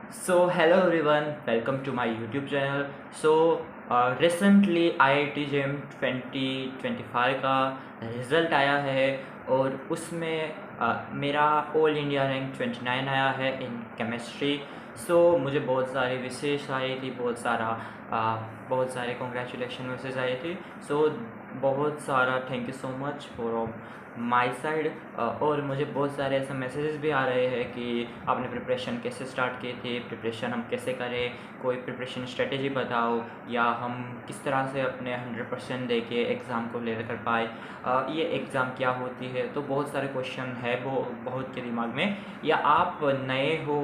Hello everyone, welcome to my YouTube channel. Recently IIT JEM 2025 का result आया है और उसमें मेरा ऑल इंडिया रैंक 29 आया है इन केमिस्ट्री। मुझे बहुत सारी विशेष आई थी, बहुत सारे कॉन्ग्रेचुलेशन मैसेज आए थे। बहुत सारा thank you so much for my side. और मुझे बहुत सारे ऐसे मैसेजेस भी आ रहे हैं कि आपने प्रिपरेशन कैसे स्टार्ट की थी, प्रिपरेशन हम कैसे करें, कोई प्रिपरेशन स्ट्रेटेजी बताओ, या हम किस तरह से अपने 100% दे के एग्ज़ाम को क्लियर कर पाए, ये एग्ज़ाम क्या होती है। तो बहुत सारे क्वेश्चन है वो बहुत के दिमाग में, या आप नए हो,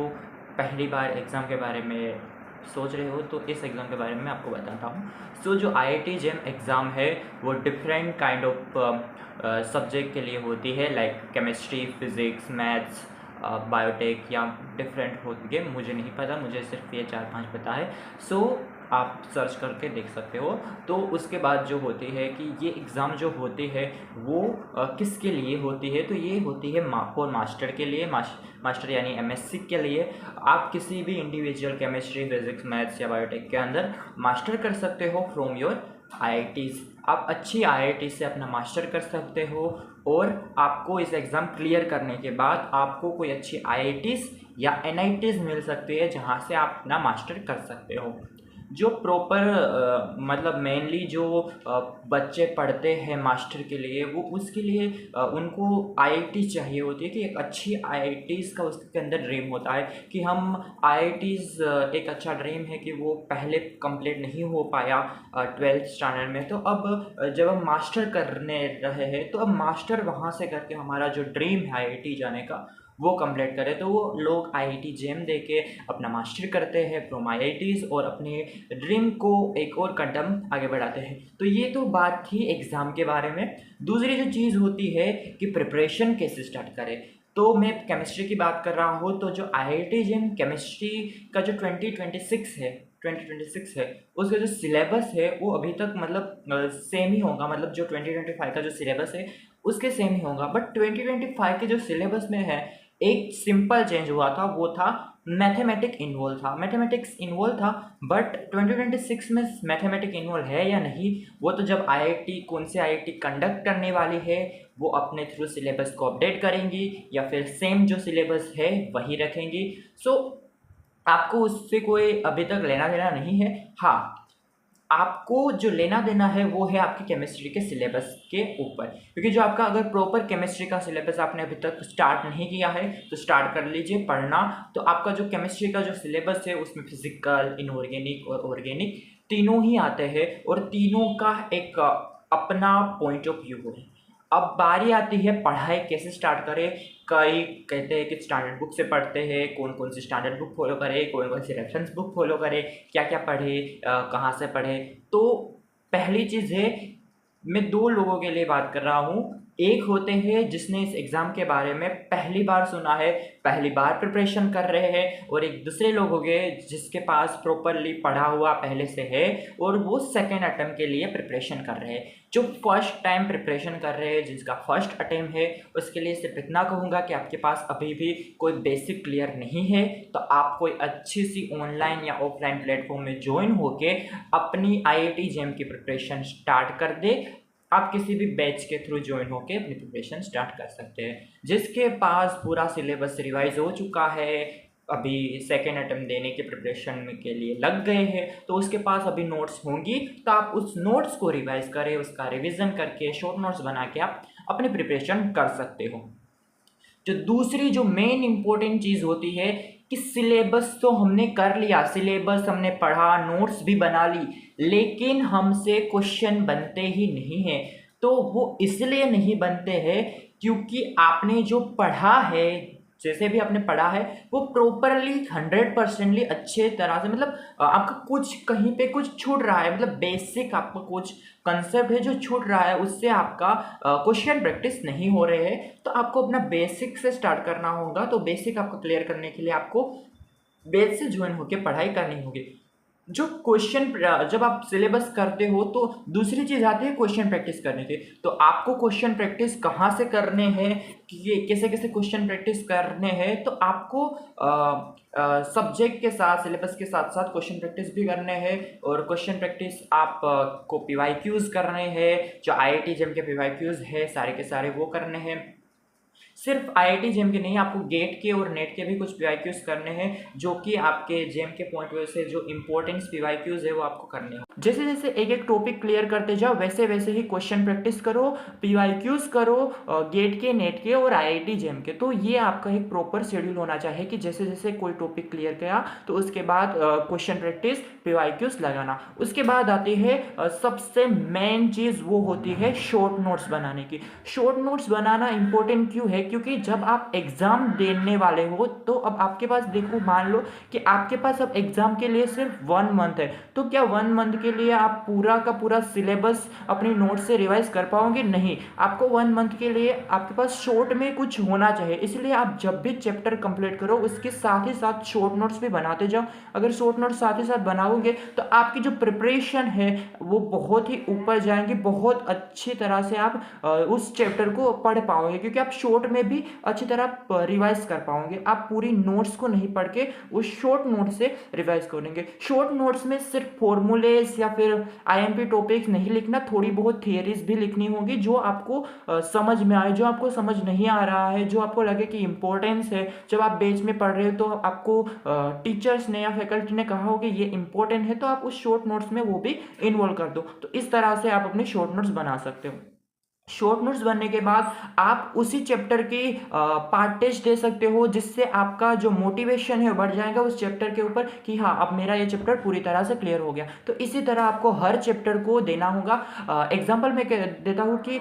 पहली बार एग्ज़ाम के बारे में सोच रहे हो, तो इस एग्ज़ाम के बारे में आपको बताता हूँ। जो IIT JEM एग्ज़ाम है वो डिफरेंट काइंड ऑफ सब्जेक्ट के लिए होती है, like chemistry, physics, maths, biotech, या डिफरेंट होती है, मुझे नहीं पता, मुझे सिर्फ ये 4-5 पता है। आप सर्च करके देख सकते हो। तो उसके बाद जो होती है कि ये एग्ज़ाम जो होती है वो किसके लिए होती है, तो ये होती है फॉर मास्टर के लिए, मास्टर यानी MSc के लिए। आप किसी भी इंडिविजुअल केमिस्ट्री, फिज़िक्स, मैथ्स या बायोटेक के अंदर मास्टर कर सकते हो फ्रॉम योर IITs। आप अच्छी IIT से अपना मास्टर कर सकते हो, और आपको इस एग्ज़ाम क्लियर करने के बाद आपको कोई अच्छी IITs या NITs मिल सकती है जहाँ से आप अपना मास्टर कर सकते हो। जो प्रॉपर मतलब मेनली जो बच्चे पढ़ते हैं मास्टर के लिए, वो उसके लिए उनको IIT चाहिए होती है, कि एक अच्छी IITs का उसके अंदर ड्रीम होता है कि हम IITs, एक अच्छा ड्रीम है कि वो पहले कंप्लीट नहीं हो पाया 12th स्टैंडर्ड में, तो अब जब हम मास्टर करने रहे हैं तो अब मास्टर वहाँ से करके हमारा जो ड्रीम है IIT जाने का वो कंप्लीट करें। तो वो लोग IIT JEM दे के अपना मास्टर करते हैं फ्रॉम IITs, और अपने ड्रीम को एक और कदम आगे बढ़ाते हैं। तो ये तो बात थी एग्ज़ाम के बारे में। दूसरी जो चीज़ होती है कि प्रिपरेशन कैसे स्टार्ट करें, तो मैं केमिस्ट्री की बात कर रहा हूँ। तो जो IIT JEM केमिस्ट्री का जो 2026 है उसका जो सिलेबस है वो अभी तक मतलब सेम ही होगा, मतलब जो 2025 का जो सिलेबस है उसके सेम ही होगा। बट 2025 के जो सिलेबस में है एक सिंपल चेंज हुआ था, वो था मैथमेटिक्स इन्वॉल्व था। बट 2026 में मैथमेटिक्स इन्वॉल्व है या नहीं, वो तो जब IIT कौन से IIT कंडक्ट करने वाली है वो अपने थ्रू सिलेबस को अपडेट करेंगी, या फिर सेम जो सिलेबस है वही रखेंगी। आपको उससे कोई अभी तक लेना देना नहीं है। हाँ, आपको जो लेना देना है वो है आपकी केमिस्ट्री के सिलेबस के ऊपर, क्योंकि जो आपका अगर प्रॉपर केमिस्ट्री का सिलेबस आपने अभी तक स्टार्ट नहीं किया है तो स्टार्ट कर लीजिए पढ़ना। तो आपका जो केमिस्ट्री का जो सिलेबस है उसमें फिजिकल, इनऑर्गेनिक और ऑर्गेनिक तीनों ही आते हैं, और तीनों का एक अपना पॉइंट ऑफ व्यू है। अब बारी आती है पढ़ाई कैसे स्टार्ट करें। कई कहते हैं कि स्टैंडर्ड बुक से पढ़ते हैं, कौन कौन सी स्टैंडर्ड बुक फॉलो करें, कौन कौन सी रेफरेंस बुक फॉलो करें, क्या क्या पढ़े, कहाँ से पढ़े। तो पहली चीज़ है, मैं दो लोगों के लिए बात कर रहा हूँ। एक होते हैं जिसने इस एग्ज़ाम के बारे में पहली बार सुना है, पहली बार प्रिपरेशन कर रहे हैं, और एक दूसरे लोग हो गए जिसके पास प्रॉपरली पढ़ा हुआ पहले से है और वो सेकेंड अटेम्प्ट के लिए प्रिपरेशन कर रहे हैं। जो फर्स्ट टाइम प्रिपरेशन कर रहे हैं, जिसका फर्स्ट अटेम्प्ट है, उसके लिए सिर्फ इतना कहूँगा कि आपके पास अभी भी कोई बेसिक क्लियर नहीं है, तो आप कोई अच्छी सी ऑनलाइन या ऑफलाइन प्लेटफॉर्म में ज्वाइन होके अपनी IIT JEM की प्रिपरेशन स्टार्ट कर दे। आप किसी भी बैच के थ्रू ज्वाइन होकर अपनी प्रिपरेशन स्टार्ट कर सकते हैं। जिसके पास पूरा सिलेबस रिवाइज हो चुका है, अभी सेकेंड अटेम्प्ट देने के प्रिपरेशन के लिए लग गए हैं, तो उसके पास अभी नोट्स होंगी, तो आप उस नोट्स को रिवाइज करें, उसका रिवीजन करके शॉर्ट नोट्स बना के आप अपनी प्रिपरेशन कर सकते हो। जो दूसरी जो मेन इंपॉर्टेंट चीज़ होती है कि सिलेबस तो हमने कर लिया, सिलेबस हमने पढ़ा, नोट्स भी बना ली, लेकिन हमसे क्वेश्चन बनते ही नहीं है। तो वो इसलिए नहीं बनते हैं क्योंकि आपने जो पढ़ा है, जैसे भी आपने पढ़ा है, वो प्रॉपरली 100%ली अच्छे तरह से, मतलब आपका कुछ कहीं पे कुछ छूट रहा है, मतलब बेसिक आपका कुछ कंसेप्ट है जो छूट रहा है, उससे आपका क्वेश्चन प्रैक्टिस नहीं हो रहे हैं। तो आपको अपना बेसिक से स्टार्ट करना होगा। तो बेसिक आपको क्लियर करने के लिए आपको बेस से ज्वाइन होकर पढ़ाई करनी होगी। जो क्वेश्चन, जब आप सिलेबस करते हो तो दूसरी चीज़ आती है क्वेश्चन प्रैक्टिस करने की। तो आपको क्वेश्चन प्रैक्टिस कहाँ से करने हैं, कि कैसे कैसे क्वेश्चन प्रैक्टिस करने हैं, तो आपको सब्जेक्ट के साथ, सिलेबस के साथ साथ क्वेश्चन प्रैक्टिस भी करने हैं। और क्वेश्चन प्रैक्टिस आप को पीवाईक्यूज करने हैं, जो आईआईटी जेम के पीवाईक्यूज है सारे के सारे वो करने हैं। सिर्फ आईआईटी जेम के नहीं, आपको गेट के और नेट के भी कुछ पीवाईक्यूज करने हैं, जो कि आपके जेम के पॉइंट व्यू से जो इंपॉर्टेंस पीवाईक्यूज है वो आपको करने हैं। जैसे जैसे एक एक टॉपिक क्लियर करते जाओ, वैसे वैसे ही क्वेश्चन प्रैक्टिस करो, पीवाईक्यूज करो, गेट के, नेट के और आईआईटी जेम के। तो ये आपका एक प्रॉपर शेड्यूल होना चाहिए कि जैसे जैसे कोई टॉपिक क्लियर किया तो उसके बाद क्वेश्चन प्रैक्टिस, पीवाईक्यूज लगाना। उसके बाद आती है सबसे मेन चीज़, वो होती है शॉर्ट नोट्स बनाने की। शॉर्ट नोट्स बनाना इंपॉर्टेंट क्यों है? क्योंकि जब आप एग्जाम देने वाले हो तो अब आपके पास, देखो मान लो कि आपके पास अब एग्जाम के लिए सिर्फ 1 मंथ है, तो क्या 1 मंथ के लिए आप पूरा का पूरा सिलेबस अपनी नोट से रिवाइज कर पाओगे? नहीं। आपको 1 मंथ के लिए आपके पास शॉर्ट में कुछ होना चाहिए, इसलिए आप जब भी चैप्टर कंप्लीट करो उसके साथ ही साथ शॉर्ट नोट्स भी बनाते जाओ। अगर शॉर्ट नोट्स साथ ही साथ बनाओगे तो आपकी जो प्रिपरेशन है वो बहुत ही ऊपर जाएंगी, बहुत अच्छी तरह से आप उस चैप्टर को पढ़ पाओगे, क्योंकि आप शॉर्ट में भी अच्छी तरह रिवाइज कर पाओगे। आप पूरी नोट्स को नहीं पढ़ के उस शॉर्ट नोट से रिवाइज करेंगे। शॉर्ट नोट्स में सिर्फ फॉर्मूलेज या फिर आईएमपी टॉपिक्स नहीं लिखना, थोड़ी बहुत थियरीज भी लिखनी होगी, जो आपको समझ में आए। जो आपको समझ नहीं आ रहा है, जो आपको लगे कि इंपॉर्टेंस है, जब आप बेंच में पढ़ रहे हो तो आपको टीचर्स ने या फैकल्टी ने कहा हो कि ये इंपॉर्टेंट है, तो आप उस शॉर्ट नोट्स में वो भी इन्वॉल्व कर दो। तो इस तरह से आप अपने शॉर्ट नोट्स बना सकते हो। शॉर्ट नोट्स बनने के बाद आप उसी चैप्टर की पार्ट टेस्ट दे सकते हो, जिससे आपका जो मोटिवेशन है बढ़ जाएगा उस चैप्टर के ऊपर कि हाँ, अब मेरा ये चैप्टर पूरी तरह से क्लियर हो गया। तो इसी तरह आपको हर चैप्टर को देना होगा। एग्जांपल मैं देता हूँ कि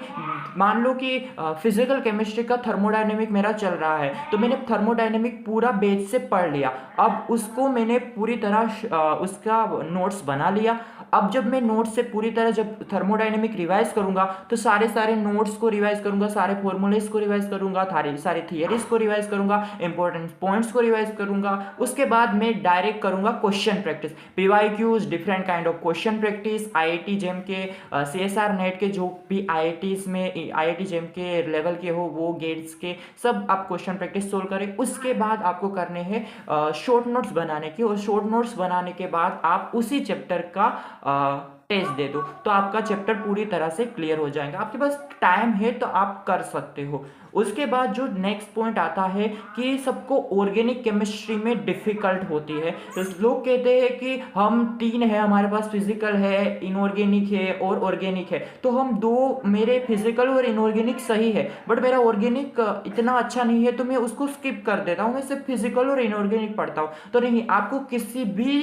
मान लो कि फिजिकल केमिस्ट्री का थर्मोडायनेमिक मेरा चल रहा है, तो मैंने थर्मोडायनेमिक पूरा बेस से पढ़ लिया। अब उसको मैंने पूरी तरह उसका नोट्स बना लिया। अब जब मैं नोट्स से पूरी तरह जब थर्मोडायनेमिक रिवाइज करूंगा तो सारे सारे नोट्स को रिवाइज करूंगा, सारे फॉर्मूलेस को रिवाइज करूंगा, सारी थियरीज को रिवाइज करूंगा, इंपॉर्टेंट पॉइंट्स को रिवाइज करूंगा। उसके बाद मैं डायरेक्ट करूंगा question practice, PYQs, different kind of question practice, IIT JAM के, सीएसआर नेट के, जो भी आईआईटीज में आईआईटी जेम के लेवल के हो वो, गेट्स के, सब आप क्वेश्चन प्रैक्टिस सोल्व करें। उसके बाद आपको करने हैं शॉर्ट नोट्स बनाने की, और शॉर्ट नोट्स बनाने के बाद आप उसी चैप्टर का टेस्ट दे दो, तो आपका चैप्टर पूरी तरह से क्लियर हो जाएगा। आपके पास टाइम है तो आप कर सकते हो। उसके बाद जो नेक्स्ट पॉइंट आता है कि सबको ऑर्गेनिक केमिस्ट्री में डिफिकल्ट होती है। तो लोग कहते हैं कि हम 3 है हमारे पास, फिजिकल है, इनऑर्गेनिक है और ऑर्गेनिक है, तो हम 2, मेरे फिजिकल और इनऑर्गेनिक सही है, बट मेरा ऑर्गेनिक इतना अच्छा नहीं है तो मैं उसको स्किप कर देता हूँ, मैं सिर्फ फिजिकल और इनऑर्गेनिक पढ़ता हूँ। तो नहीं, आपको किसी भी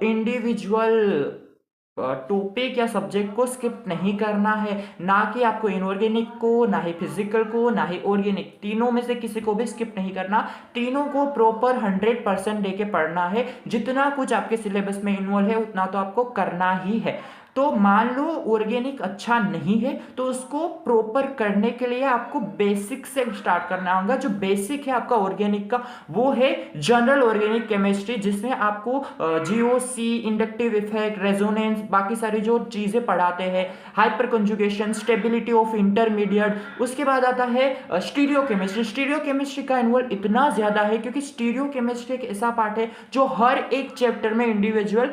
इंडिविजुअल टॉपिक या सब्जेक्ट को स्किप नहीं करना है, ना कि आपको इनऑर्गेनिक को, ना ही फिजिकल को, ना ही ऑर्गेनिक, तीनों में से किसी को भी स्किप नहीं करना। तीनों को प्रॉपर 100% लेके पढ़ना है। जितना कुछ आपके सिलेबस में इन्वॉल्व है उतना तो आपको करना ही है। तो मान लो ऑर्गेनिक अच्छा नहीं है तो उसको प्रॉपर करने के लिए आपको बेसिक से स्टार्ट करना होगा। जो बेसिक है आपका ऑर्गेनिक का वो है जनरल ऑर्गेनिक केमिस्ट्री, जिसमें आपको जीओसी, इंडक्टिव इफेक्ट, रेजोनेंस, बाकी सारी जो चीजें पढ़ाते हैं, hyper conjugation, stability of intermediate. उसके बाद आता है स्टीरियो केमिस्ट्री। स्टीरियो केमिस्ट्री का इन्वॉल्व इतना ज्यादा है क्योंकि स्टीरियो केमिस्ट्री एक ऐसा पार्ट है जो हर एक चैप्टर में इंडिविजुअल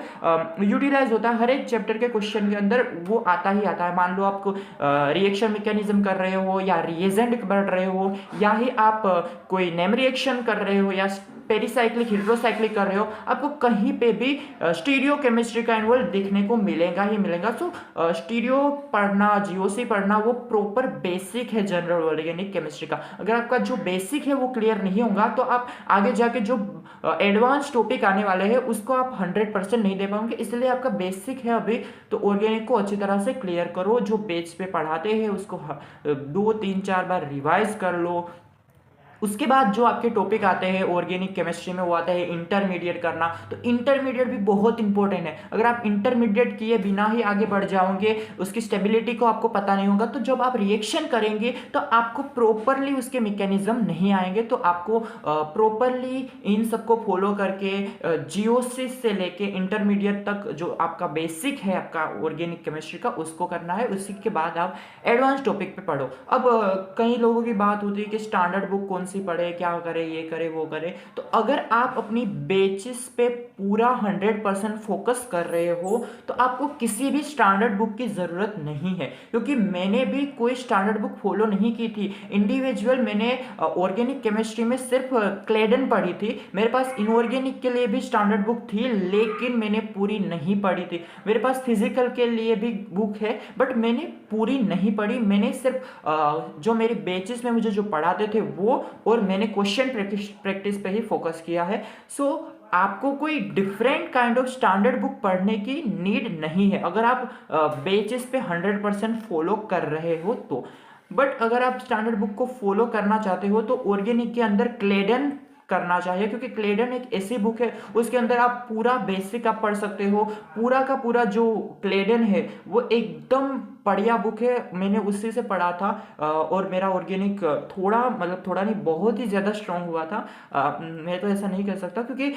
यूटिलाइज होता है। हर एक चैप्टर के क्वेश्चन के अंदर वो आता ही आता है। मान लो आपको रिएक्शन मैकेनिज्म कर रहे हो, या रिएजेंट बढ़ रहे हो, या ही आप कोई नेम रिएक्शन कर रहे हो, या पेरीसाइक्लिक, हेटेरोसाइक्लिक कर रहे हो, आपको कहीं पे भी स्टीरियो केमिस्ट्री का इन्वॉल्व देखने को मिलेगा ही मिलेगा। सो स्टीरियो पढ़ना, जीओसी पढ़ना, वो प्रॉपर बेसिक है जनरल ऑर्गेनिक केमिस्ट्री का। अगर आपका जो बेसिक है वो क्लियर नहीं होगा तो आप आगे जाके जो एडवांस टॉपिक आने वाले हैं उसको आप 100% नहीं दे पाओगे। इसलिए आपका बेसिक है अभी, तो ऑर्गेनिक को अच्छी तरह से क्लियर करो। जो बेस पे पढ़ाते हैं उसको 2, 3, 4 बार रिवाइज कर लो। उसके बाद जो आपके टॉपिक आते हैं ऑर्गेनिक केमिस्ट्री में, वो आता है इंटरमीडिएट करना। तो इंटरमीडिएट भी बहुत इंपॉर्टेंट है। अगर आप इंटरमीडिएट किए बिना ही आगे बढ़ जाओगे, उसकी स्टेबिलिटी को आपको पता नहीं होगा, तो जब आप रिएक्शन करेंगे तो आपको प्रॉपरली उसके मैकेनिज्म नहीं आएंगे। तो आपको प्रॉपरली इन सबको फॉलो करके जियोसिस से लेके इंटरमीडिएट तक जो आपका बेसिक है आपका ऑर्गेनिक केमिस्ट्री का, उसको करना है। उसी के बाद आप एडवांस टॉपिक पे पढ़ो। अब कई लोगों की बात होती है कि स्टैंडर्ड बुक कौन सी पढ़े, क्या करे, ये करे वो करे। तो अगर आप अपनी बेसिस पे पूरा 100% फोकस कर रहे हो तो आपको किसी भी स्टैंडर्ड बुक की ज़रूरत नहीं है, क्योंकि मैंने भी कोई स्टैंडर्ड बुक फॉलो नहीं की थी। इंडिविजुअल मैंने ऑर्गेनिक केमिस्ट्री में सिर्फ क्लेडन पढ़ी थी। मेरे पास इनऑर्गेनिक के लिए भी स्टैंडर्ड बुक थी, लेकिन मैंने पूरी नहीं पढ़ी थी। मेरे पास फिजिकल के लिए भी बुक है, बट मैंने पूरी नहीं पढ़ी। मैंने सिर्फ जो मेरे बेसिस में मुझे जो पढ़ाते थे वो, और मैंने क्वेश्चन प्रैक्टिस पे ही फोकस किया है। सो आपको कोई different kind of standard book पढ़ने की नीड नहीं है अगर आप बेसिस पे 100% फॉलो कर रहे हो तो। बट अगर आप स्टैंडर्ड बुक को फॉलो करना चाहते हो तो ऑर्गेनिक के अंदर क्लेडन करना चाहिए, क्योंकि क्लेडन एक ऐसी बुक है उसके अंदर आप पूरा बेसिक आप पढ़ सकते हो। पूरा का पूरा जो क्लेडन है वो एकदम बढ़िया बुक है। मैंने उसी से पढ़ा था और मेरा ऑर्गेनिक थोड़ा, मतलब थोड़ा नहीं, बहुत ही ज़्यादा स्ट्रांग हुआ था। मैं तो ऐसा नहीं कह सकता, क्योंकि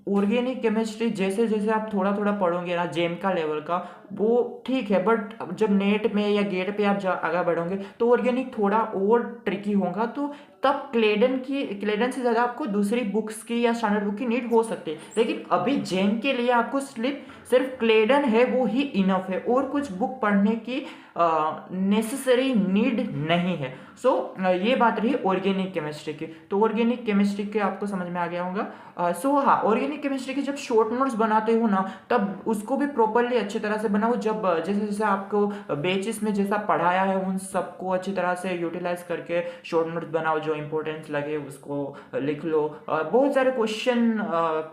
ऑर्गेनिक केमिस्ट्री जैसे जैसे आप थोड़ा थोड़ा पढ़ोगे ना जेम का लेवल का, वो ठीक है, बट जब नेट में या गेट पे आप आगे बढ़ोगे तो ऑर्गेनिक थोड़ा और ट्रिकी होगा। तो तब क्लेडन से ज़्यादा आपको दूसरी बुक्स की या स्टैंडर्ड बुक की नीड हो सकती है। लेकिन अभी जेम के लिए आपको सिर्फ क्लेडन है वो ही इनफ है, और कुछ बुक पढ़ने की नेसेसरी नीड नहीं है। सो ये बात रही ऑर्गेनिक केमिस्ट्री की। तो ऑर्गेनिक केमिस्ट्री के आपको समझ में आ गया होगा। सो हाँ, ऑर्गेनिक केमिस्ट्री की जब शॉर्ट नोट्स बनाते हो ना, तब उसको भी प्रॉपरली अच्छी तरह से बनाओ। जब जैसे जैसे आपको बेसिस में जैसा पढ़ाया है उन सबको अच्छी तरह से यूटिलाइज करके शॉर्ट नोट्स बनाओ, जो इंपॉर्टेंस लगे उसको लिख लो। बहुत सारे क्वेश्चन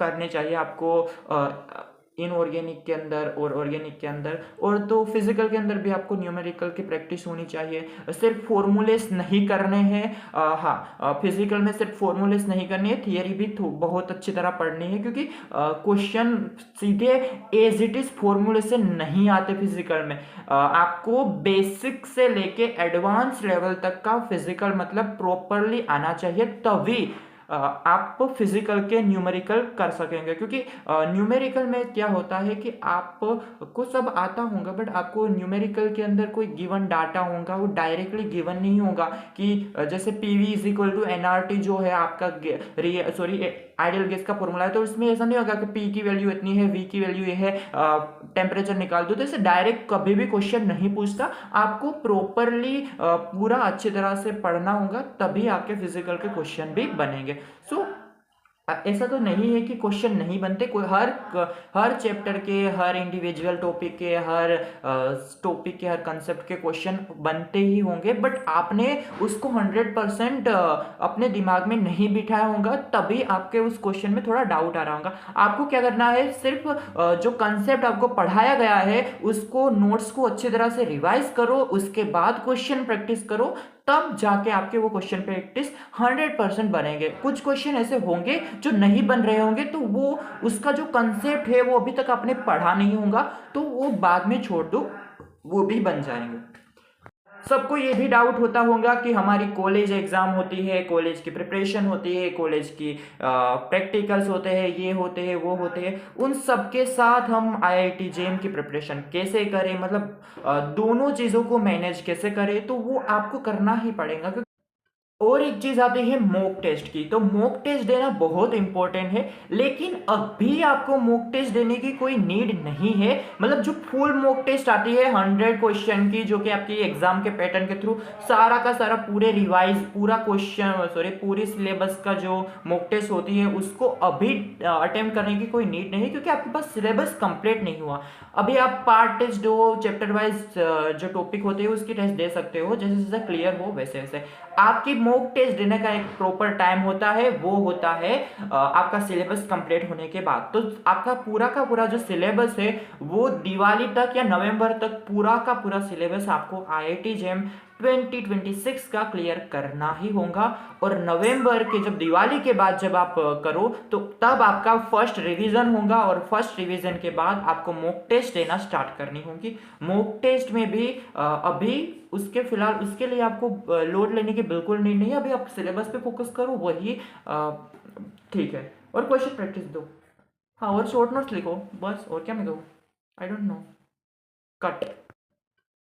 करने चाहिए आपको इनऑर्गेनिक के अंदर और ऑर्गेनिक के अंदर। और तो फिजिकल के अंदर भी आपको न्यूमेरिकल की प्रैक्टिस होनी चाहिए। सिर्फ फॉर्मूलेस नहीं करने हैं। हाँ, फिजिकल में सिर्फ फॉर्मूलेस नहीं करनी है, थियरी भी बहुत अच्छी तरह पढ़नी है, क्योंकि क्वेश्चन सीधे एज इट इज फॉर्मूले से नहीं आते फिजिकल में। आपको बेसिक से लेके एडवांस लेवल तक का फिजिकल मतलब प्रॉपरली आना चाहिए, तभी आप फिजिकल के न्यूमेरिकल कर सकेंगे। क्योंकि न्यूमेरिकल में क्या होता है कि आपको सब आता होगा, बट आपको न्यूमेरिकल के अंदर कोई गिवन डाटा होगा, वो डायरेक्टली गिवन नहीं होगा कि जैसे PV = nRT जो है आपका आइडियल गैस का फॉर्मूला है। तो इसमें ऐसा नहीं होगा कि P की वैल्यू इतनी है, V की वैल्यू ये है, टेम्परेचर निकाल दो। तो इसे डायरेक्ट कभी भी क्वेश्चन नहीं पूछता। आपको प्रॉपरली पूरा अच्छी तरह से पढ़ना होगा, तभी आपके फिजिकल के क्वेश्चन भी बनेंगे। सो ऐसा तो नहीं है कि क्वेश्चन नहीं बनते। कोई हर चैप्टर के, हर इंडिविजुअल टॉपिक के, हर टॉपिक के, हर कंसेप्ट के क्वेश्चन बनते ही होंगे, बट आपने उसको 100% अपने दिमाग में नहीं बिठाया होगा, तभी आपके उस क्वेश्चन में थोड़ा डाउट आ रहा होगा। आपको क्या करना है, सिर्फ जो कंसेप्ट आपको पढ़ाया गया है उसको, नोट्स को अच्छी तरह से रिवाइज करो, उसके बाद क्वेश्चन प्रैक्टिस करो, तब जाके आपके वो क्वेश्चन प्रैक्टिस 100% बनेंगे। कुछ क्वेश्चन ऐसे होंगे जो नहीं बन रहे होंगे, तो वो उसका जो कंसेप्ट है वो अभी तक आपने पढ़ा नहीं होगा, तो वो बाद में छोड़ दो, वो भी बन जाएंगे। सबको ये भी डाउट होता होगा कि हमारी कॉलेज एग्जाम होती है, कॉलेज की प्रिपरेशन होती है, कॉलेज की प्रैक्टिकल्स होते हैं, ये होते हैं, वो होते हैं, उन सब के साथ हम IIT JEM की प्रिपरेशन कैसे करें, मतलब दोनों चीज़ों को मैनेज कैसे करें, तो वो आपको करना ही पड़ेगा। और एक चीज आती है मॉक टेस्ट की। तो मॉक टेस्ट देना बहुत इंपॉर्टेंट है, लेकिन अभी आपको मॉक टेस्ट देने की कोई नीड नहीं है। मतलब जो फुल मॉक टेस्ट आती है 100 क्वेश्चन की, जो कि आपकी एग्जाम के पैटर्न के थ्रू सारा का सारा पूरे रिवाइज, पूरी सिलेबस का जो मॉक टेस्ट होती है, उसको अभी अटेम्प्ट करने की कोई नीड नहीं, क्योंकि आपके पास सिलेबस कंप्लीट नहीं हुआ। अभी आप पार्ट टेस्ट दो, चैप्टर वाइज जो टॉपिक होते हैं उसकी टेस्ट दे सकते हो, जैसे जैसे क्लियर हो वैसे वैसे। आपकी मॉक टेस्ट देने का एक प्रॉपर टाइम होता है, वो होता है आपका सिलेबस कंप्लीट होने के बाद। तो आपका पूरा का पूरा जो सिलेबस है वो दिवाली तक या नवंबर तक पूरा का पूरा सिलेबस आपको IIT JEM 2026 का क्लियर करना ही होगा। और नवंबर के जब दिवाली के बाद जब आप करो तो तब आपका फर्स्ट रिवीजन होगा, और फर्स्ट रिवीजन के बाद आपको मॉक टेस्ट देना स्टार्ट करनी होगी। मॉक टेस्ट में भी अभी उसके फिलहाल उसके लिए आपको लोड लेने की बिल्कुल नीड नहीं है। अभी आप सिलेबस पे फोकस करो, वही ठीक है। और क्वेश्चन प्रैक्टिस दो, हाँ, और शॉर्ट नोट्स लिखो बस, और क्या मैं कहूँ, आई डोंट नो, कट।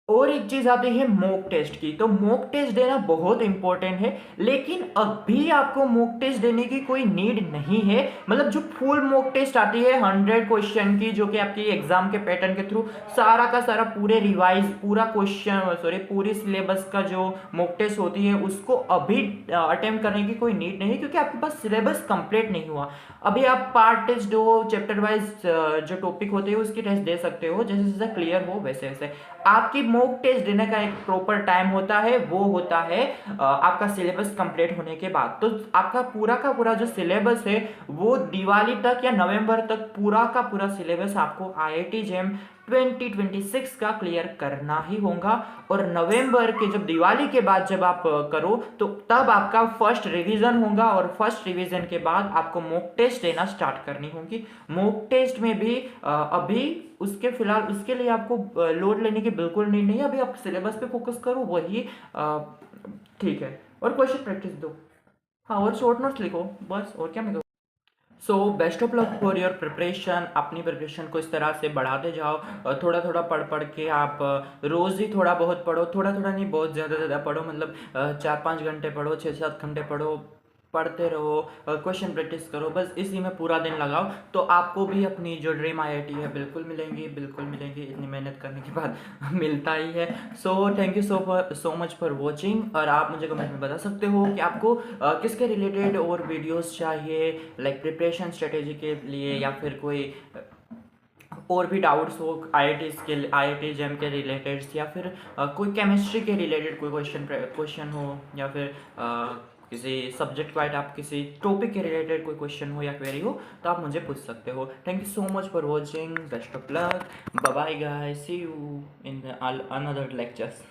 और एक चीज आती है मॉक टेस्ट की, तो मॉक टेस्ट देना बहुत इंपॉर्टेंट है, लेकिन अभी आपको मॉक टेस्ट देने की कोई नीड नहीं है। मतलब जो फुल मॉक टेस्ट आती है 100 क्वेश्चन की, जो कि आपकी एग्जाम के पैटर्न के थ्रू सारा का सारा पूरे रिवाइज पूरा क्वेश्चन सॉरी पूरी सिलेबस का जो मॉक टेस्ट होती है उसको अभी अटेम्प्ट करने की कोई नीड नहीं, क्योंकि आपके पास सिलेबस कंप्लीट नहीं हुआ। अभी आप पार्ट टेस्ट दो, चैप्टर वाइज जो टॉपिक होते हैं उसकी टेस्ट दे सकते हो, जैसे जैसे क्लियर हो वैसे वैसे। आपकी मॉक टेस्ट देने का एक प्रॉपर टाइम होता है, वो होता है आपका सिलेबस कंप्लीट होने के बाद। तो आपका पूरा का पूरा जो सिलेबस है वो दिवाली तक या नवंबर तक पूरा का पूरा सिलेबस आपको आईआईटी जेईई 2026 का क्लियर करना ही होगा। और नवंबर के जब दिवाली के बाद जब आप करो तो तब आपका फर्स्ट रिवीजन होगा, और फर्स्ट रिवीजन के बाद आपको मॉक टेस्ट देना स्टार्ट करनी होगी। मॉक टेस्ट में भी अभी उसके फिलहाल उसके लिए आपको लोड लेने की बिल्कुल नीड नहीं है। अभी आप सिलेबस पे फोकस करो, वही ठीक है। और क्वेश्चन प्रैक्टिस दो, हाँ, और शॉर्ट नोट्स लिखो बस, और क्या मैं कहूँ। So best of luck for your preparation. अपनी प्रिपरेशन को इस तरह से बढ़ाते जाओ, थोड़ा थोड़ा पढ़ पढ़ के आप रोज़ ही थोड़ा बहुत पढ़ो, थोड़ा थोड़ा नहीं, बहुत ज़्यादा ज़्यादा पढ़ो। मतलब 4-5 घंटे पढ़ो, 6-7 घंटे पढ़ो, पढ़ते रहो, क्वेश्चन प्रैक्टिस करो, बस इसी में पूरा दिन लगाओ, तो आपको भी अपनी जो ड्रीम आईआईटी है बिल्कुल मिलेंगी, बिल्कुल मिलेंगी। इतनी मेहनत करने के बाद मिलता ही है। So thank you so much for watching. और आप मुझे कमेंट में बता सकते हो कि आपको किसके रिलेटेड और वीडियोस चाहिए, लाइक प्रिपरेशन स्ट्रेटेजी के लिए, या फिर कोई और भी डाउट्स हो आईआईटी जेईई के रिलेटेड, या फिर कोई केमिस्ट्री के रिलेटेड कोई क्वेश्चन हो, या फिर किसी सब्जेक्ट वाइज आप किसी टॉपिक के रिलेटेड कोई क्वेश्चन हो या क्वेरी हो, तो आप मुझे पूछ सकते हो। Thank you so much for watching, best of luck, bye bye guys, see you in another lectures.